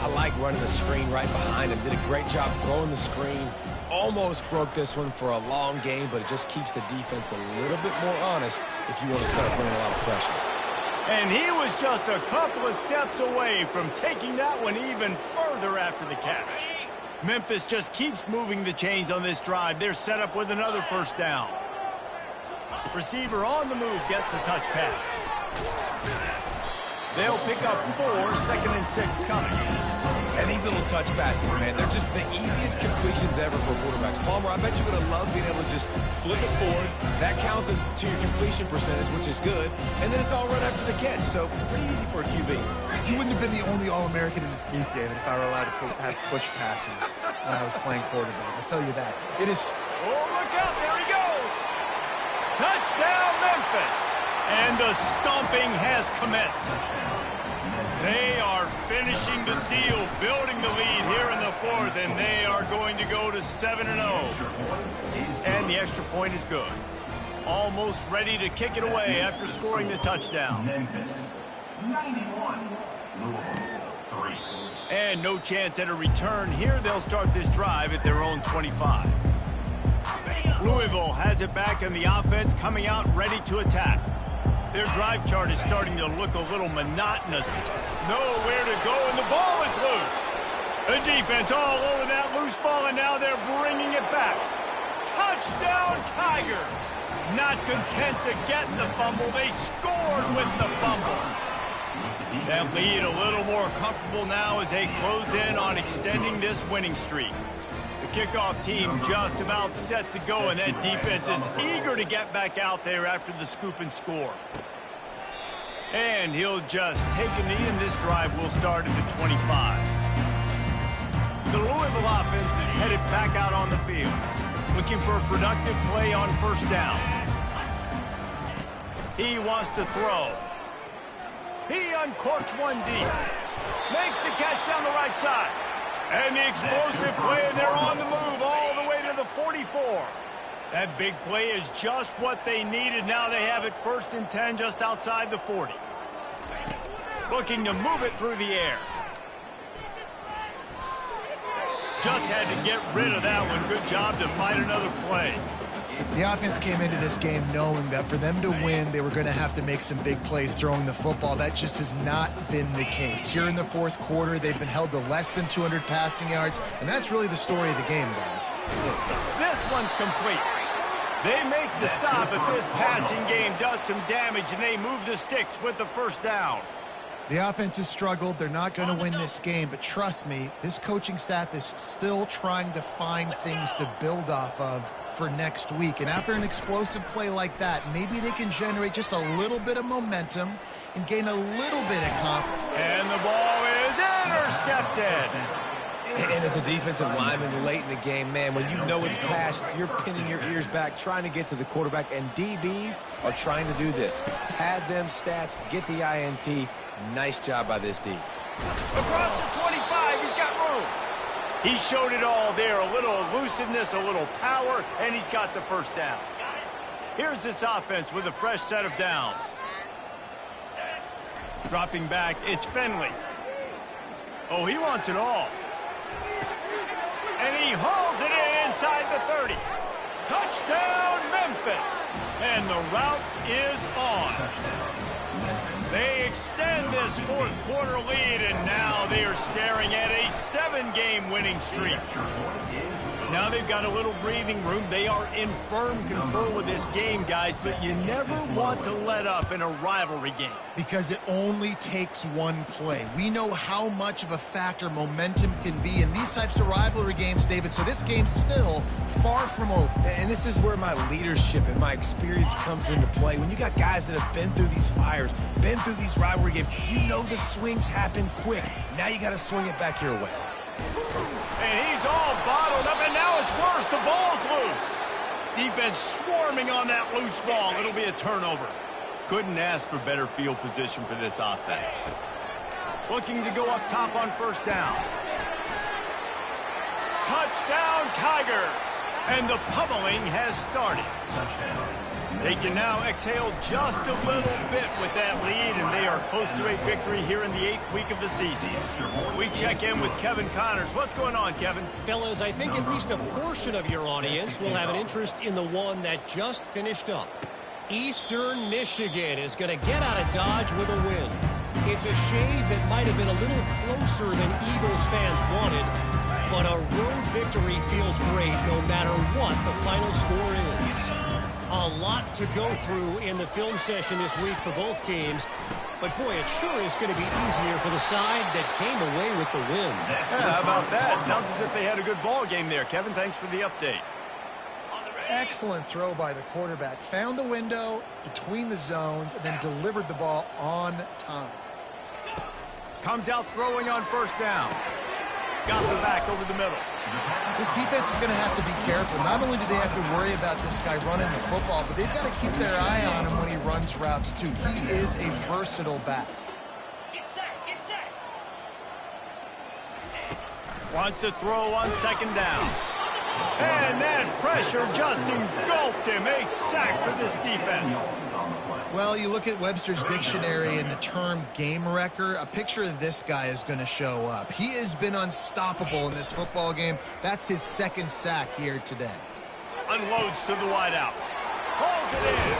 I like running the screen right behind him. Did a great job throwing the screen. Almost broke this one for a long game, but it just keeps the defense a little bit more honest if you want to start putting a lot of pressure. And he was just a couple of steps away from taking that one even further after the catch. Memphis just keeps moving the chains on this drive. They're set up with another first down. Receiver on the move gets the touch pass. They'll pick up 4, 2nd and 6 coming. And these little touch passes, man, they're just the easiest completions ever for quarterbacks. Palmer, I bet you're going to love being able to just flip it forward. That counts as to your completion percentage, which is good. And then it's all run after the catch, so pretty easy for a QB. You wouldn't have been the only All-American in this booth, David, if I were allowed to have push passes when I was playing quarterback. I'll tell you that. It is... Oh, look out. There he goes. Touchdown, Memphis. And the stomping has commenced. They are finishing the deal, building the lead here in the 4th, and they are going to go to 7-0. And the extra point is good. Almost ready to kick it away after scoring the touchdown. Memphis, 91. Louisville, 3. And no chance at a return here. They'll start this drive at their own 25. Louisville has it back, and the offense coming out ready to attack. Their drive chart is starting to look a little monotonous. Nowhere to go, and the ball is loose. The defense all over that loose ball, and now they're bringing it back. Touchdown, Tiger. Not content to get the fumble, they scored with the fumble. That lead a little more comfortable now as they close in on extending this winning streak. The kickoff team just about set to go, and that defense is eager to get back out there after the scoop and score. And he'll just take a knee, and this drive will start at the 25. The Louisville offense is headed back out on the field, looking for a productive play on first down. He wants to throw. He uncorks one deep. Makes the catch down the right side. And the explosive play, and they're on the move all the way to the 44. That big play is just what they needed. Now they have it 1st and 10 just outside the 40. Looking to move it through the air. Just had to get rid of that one. Good job to find another play. The offense came into this game knowing that for them to win, they were going to have to make some big plays throwing the football. That just has not been the case. Here in the 4th quarter, they've been held to less than 200 passing yards, and that's really the story of the game, guys. This one's complete. They make the stop, but this passing game does some damage, and they move the sticks with the first down. The offense has struggled. They're not going to win this game, but trust me, this coaching staff is still trying to find things to build off of for next week. And after an explosive play like that, maybe they can generate just a little bit of momentum and gain a little bit of confidence. And the ball is intercepted. And as a defensive lineman late in the game, man, when you know it's passed, you're pinning your ears back, trying to get to the quarterback, and DBs are trying to do this. Pad them stats, get the INT. Nice job by this D. Across the 25, he's got room. He showed it all there, a little elusiveness, a little power, and he's got the first down. Here's this offense with a fresh set of downs. Dropping back, it's Finley. Oh, he wants it all. And he hauls it in inside the 30. Touchdown, Memphis. And the route is on. They extend this fourth quarter lead, and now they are staring at a 7-game winning streak. Now they've got a little breathing room. They are in firm control of this game, guys, but you never want to let up in a rivalry game. Because it only takes one play. We know how much of a factor momentum can be in these types of rivalry games, David, so this game's still far from over. And this is where my leadership and my experience comes into play. When you got guys that have been through these fires, been through these rivalry games, you know the swings happen quick. Now you got to swing it back your way. And he's all bottled up, and now it's worse. The ball's loose. Defense swarming on that loose ball. It'll be a turnover. Couldn't ask for better field position for this offense. Looking to go up top on first down. Touchdown, Tigers. And the pummeling has started. They can now exhale just a little bit with that lead, and they are close to a victory here in the 8th week of the season. We check in with Kevin Connors. What's going on, Kevin? Fellas, I think at least a portion of your audience will have an interest in the one that just finished up. Eastern Michigan is going to get out of Dodge with a win. It's a shave that might have been a little closer than Eagles fans wanted, but a road victory feels great no matter what the final score is. A lot to go through in the film session this week for both teams. But, boy, it sure is going to be easier for the side that came away with the win. Yeah, how about that? Sounds as if they had a good ball game there. Kevin, thanks for the update. Excellent throw by the quarterback. Found the window between the zones and then delivered the ball on time. Comes out throwing on first down. Got the back over the middle. This defense is going to have to be careful. Not only do they have to worry about this guy running the football, but they've got to keep their eye on him when he runs routes, too. He is a versatile back. Get set. Wants to throw on second down. And that pressure just engulfed him. A sack for this defense. Well, you look at Webster's dictionary and the term game wrecker, a picture of this guy is going to show up. He has been unstoppable in this football game. That's his second sack here today. Unloads to the wideout. Pulls it in.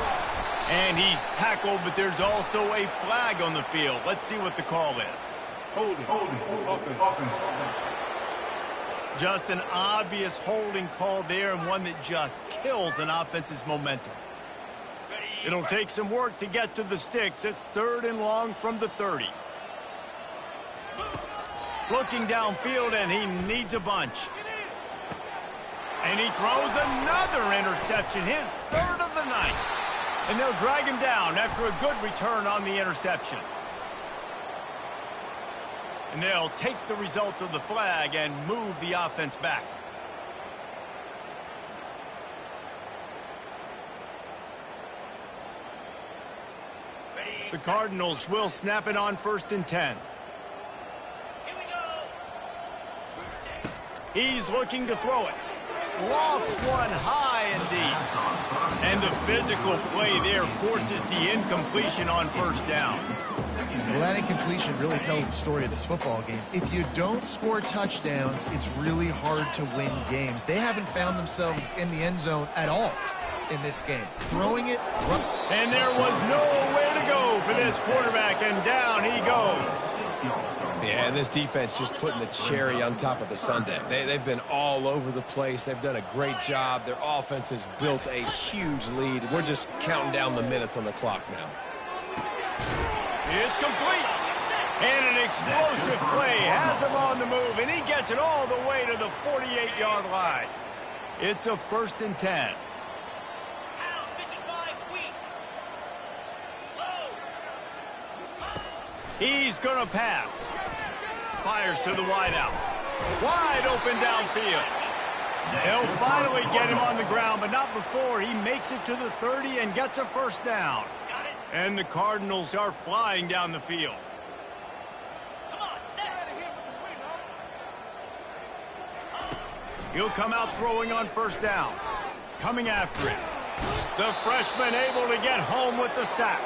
And he's tackled, but there's also a flag on the field. Let's see what the call is. Holding. Just an obvious holding call there, and one that just kills an offense's momentum. It'll take some work to get to the sticks. It's 3rd and long from the 30. Looking downfield, and he needs a bunch. And he throws another interception, his 3rd of the night. And they'll drag him down after a good return on the interception. And they'll take the result of the flag and move the offense back. The Cardinals will snap it on 1st and 10. Here we go. He's looking to throw it. Lofts one high and deep. And the physical play there forces the incompletion on first down. Well, that incompletion really tells the story of this football game. If you don't score touchdowns, it's really hard to win games. They haven't found themselves in the end zone at all in this game. Throwing it. And there was nowhere to go for this quarterback, and down he goes. Yeah, and this defense just putting the cherry on top of the sundae. They've been all over the place. They've done a great job. Their offense has built a huge lead. We're just counting down the minutes on the clock now. It's complete. And an explosive play has him on the move, and he gets it all the way to the 48-yard line. It's a 1st and 10. Out, 55, weak. Low. He's going to pass. Fires to the wideout. Wide open downfield. They'll finally get him on the ground, but not before he makes it to the 30 and gets a first down. Got it. And the Cardinals are flying down the field. Come on, set. He'll come out throwing on first down. Coming after it. The freshman able to get home with the sack.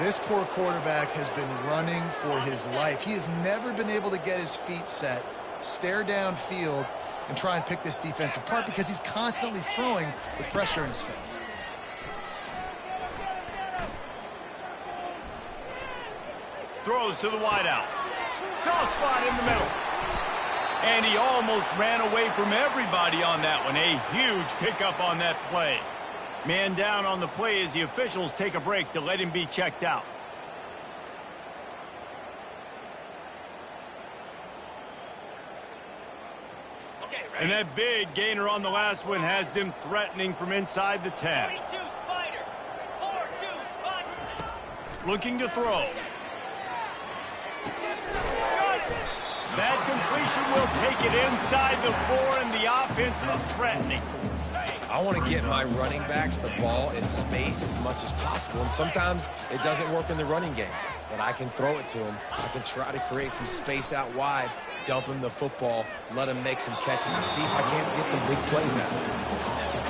This poor quarterback has been running for his life. He has never been able to get his feet set, stare downfield, and try and pick this defense apart because he's constantly throwing with pressure in his face. throws to the wideout. Soft spot in the middle. And he almost ran away from everybody on that one. A huge pickup on that play. Man down on the play as the officials take a break to let him be checked out. Okay, ready? And that big gainer on the last one has them threatening from inside the 10. 42 Spider. 4-2 Spider. Looking to throw. That completion will take it inside the 4, and the offense is threatening. I want to get my running backs the ball in space as much as possible, and sometimes it doesn't work in the running game, but I can throw it to them. I can try to create some space out wide, dump him the football, let him make some catches, and see if I can't get some big plays out of it.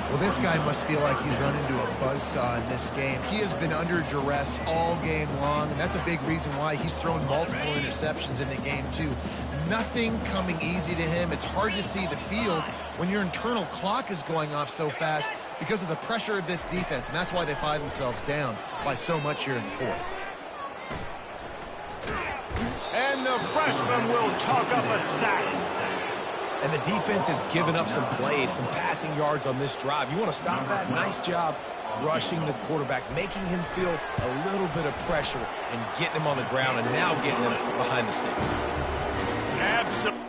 Well, this guy must feel like he's run into a buzzsaw in this game. He has been under duress all game long, and that's a big reason why he's thrown multiple interceptions in the game, too. Nothing coming easy to him. It's hard to see the field when your internal clock is going off so fast because of the pressure of this defense, and that's why they find themselves down by so much here in the 4th. And the freshman will chalk up a sack. And the defense has given up some plays, some passing yards on this drive. You want to stop that? Nice job rushing the quarterback, making him feel a little bit of pressure and getting him on the ground and now getting him behind the sticks. Absolutely.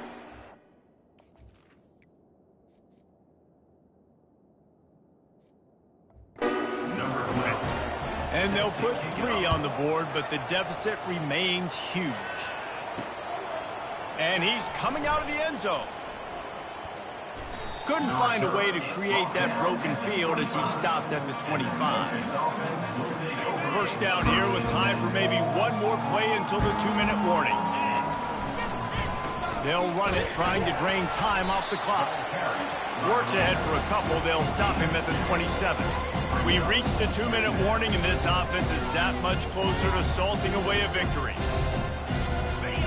And they'll put 3 on the board, but the deficit remains huge. And he's coming out of the end zone. Couldn't find a way to create that broken field as he stopped at the 25. First down here with time for maybe one more play until the 2-minute warning. They'll run it, trying to drain time off the clock. Works ahead for a couple. They'll stop him at the 27. We reached the 2-minute warning, and this offense is that much closer to salting away a victory.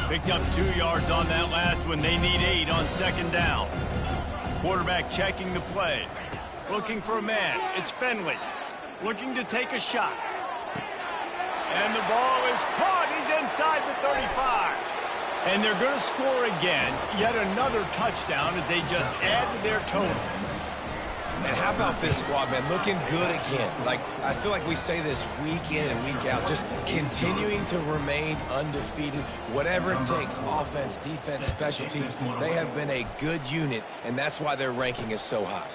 Picked up 2 yards on that last one. They need 8 on second down. Quarterback checking the play. Looking for a man. It's Finley. Looking to take a shot. And the ball is caught. He's inside the 35. And they're going to score again. Yet another touchdown as they just add to their total. And how about this squad, man? Looking good again. Like, I feel like we say this week in and week out, just continuing to remain undefeated. Whatever it takes, offense, defense, special teams, they have been a good unit, and that's why their ranking is so high.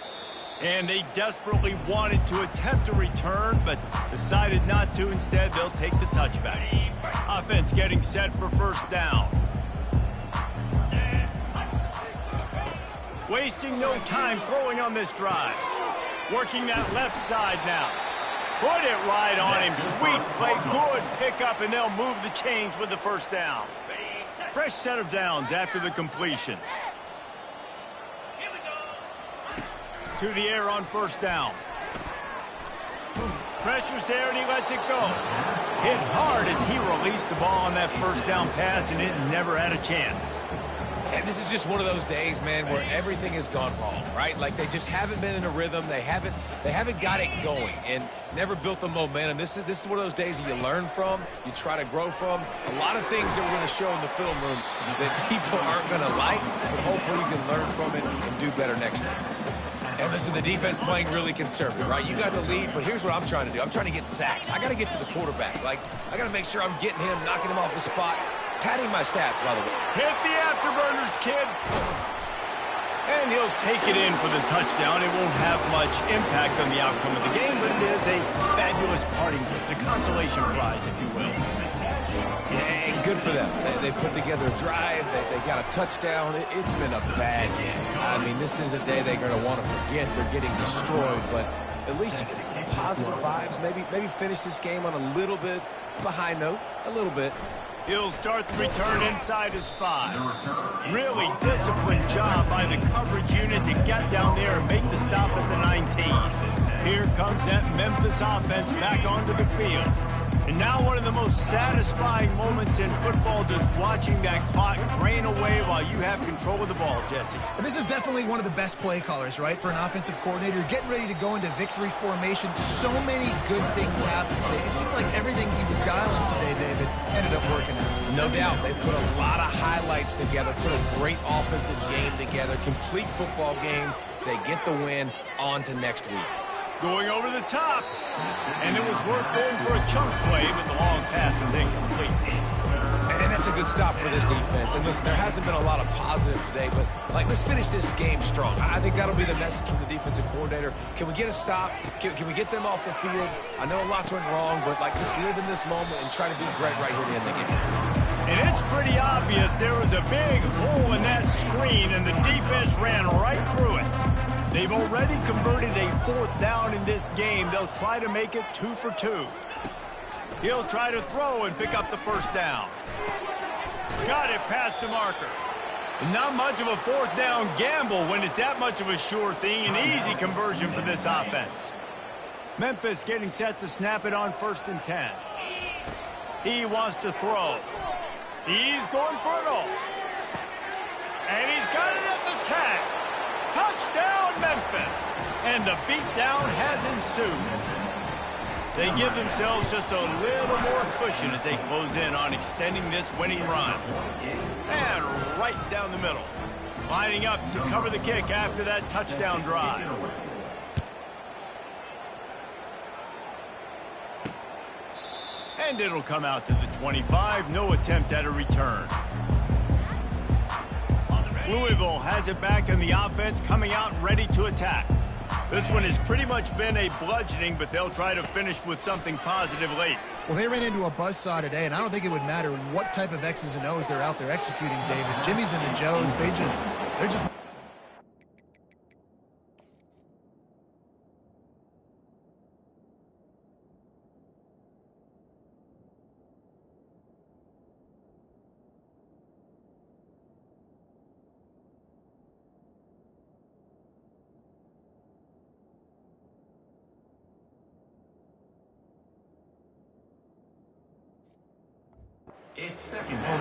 And they desperately wanted to attempt a return, but decided not to. Instead, they'll take the touchback. Offense getting set for first down. Wasting no time throwing on this drive. Working that left side now. Put it right on him. Sweet play. Good pickup, and they'll move the chains with the first down. Fresh set of downs after the completion. Here we go. To the air on first down. Pressure's there, and he lets it go. Hit hard as he released the ball on that first down pass, and it never had a chance. And this is just one of those days, man, where everything has gone wrong, right? Like, they just haven't been in a rhythm. They haven't got it going and never built the momentum. This is one of those days that you learn from, you try to grow from. A lot of things that we're going to show in the film room that people aren't going to like, but hopefully you can learn from it and do better next time. And listen, the defense playing really conservative, right? You got the lead, but here's what I'm trying to do. I'm trying to get sacks. I got to get to the quarterback. Like, I got to make sure I'm getting him, knocking him off the spot. Padding my stats, by the way. Hit the afterburners, kid. And he'll take it in for the touchdown. It won't have much impact on the outcome of the game, but it is a fabulous parting gift, a consolation prize, if you will. Yeah, and good for them. They put together a drive. They got a touchdown. It's been a bad game. I mean, this is a day they're going to want to forget. They're getting destroyed, but at least you get some positive vibes. Maybe finish this game on a little bit of a high note, a little bit. He'll start the return inside his 5. Really disciplined job by the coverage unit to get down there and make the stop at the 19. Here comes that Memphis offense back onto the field. And now one of the most satisfying moments in football, just watching that clock drain away while you have control of the ball, Jesse. This is definitely one of the best play callers, right, for an offensive coordinator. You're getting ready to go into victory formation. So many good things happened today. It seemed like everything he was dialing today, David, ended up working out. No doubt. They put a lot of highlights together, put a great offensive game together, complete football game. They get the win. On to next week. Going over the top, and it was worth going for a chunk play, but the long pass is incomplete. And that's a good stop for this defense. And listen, there hasn't been a lot of positive today, but, let's finish this game strong. I think that'll be the message from the defensive coordinator. Can we get a stop? Can we get them off the field? I know lots went wrong, but, let's live in this moment and try to be great right here to end the game. And it's pretty obvious there was a big hole in that screen, and the defense ran right through it. They've already converted a 4th down in this game. They'll try to make it 2 for 2. He'll try to throw and pick up the first down. Got it past the marker. Not much of a 4th down gamble when it's that much of a sure thing. An easy conversion for this offense. Memphis getting set to snap it on 1st and 10. He wants to throw. He's going for it all. And he's got it at the tag. Touchdown, Memphis! And the beatdown has ensued. They give themselves just a little more cushion as they close in on extending this winning run. And right down the middle. Lining up to cover the kick after that touchdown drive. And it'll come out to the 25. No attempt at a return. Louisville has it back in the offense, coming out ready to attack. This one has pretty much been a bludgeoning, but they'll try to finish with something positive late. Well, they ran into a buzzsaw today, and I don't think it would matter what type of X's and O's they're out there executing, David. Jimmy's and the Joes, they're just... It's 2nd down.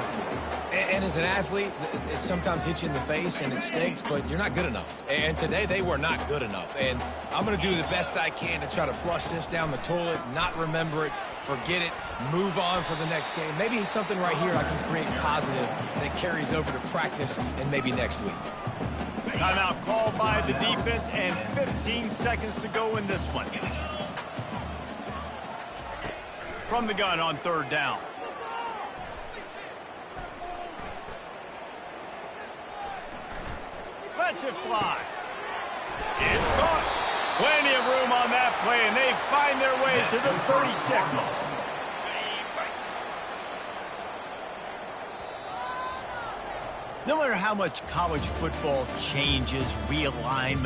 And as an athlete, it sometimes hits you in the face and it stinks, but you're not good enough. And today they were not good enough. And I'm going to do the best I can to try to flush this down the toilet, not remember it, forget it, move on for the next game. Maybe something right here I can create positive that carries over to practice and maybe next week. Timeout called by the defense and 15 seconds to go in this one. From the gun on 3rd down. Lets it fly. It's caught. Plenty of room on that play, and they find their way to the 36. No matter how much college football changes, realignment,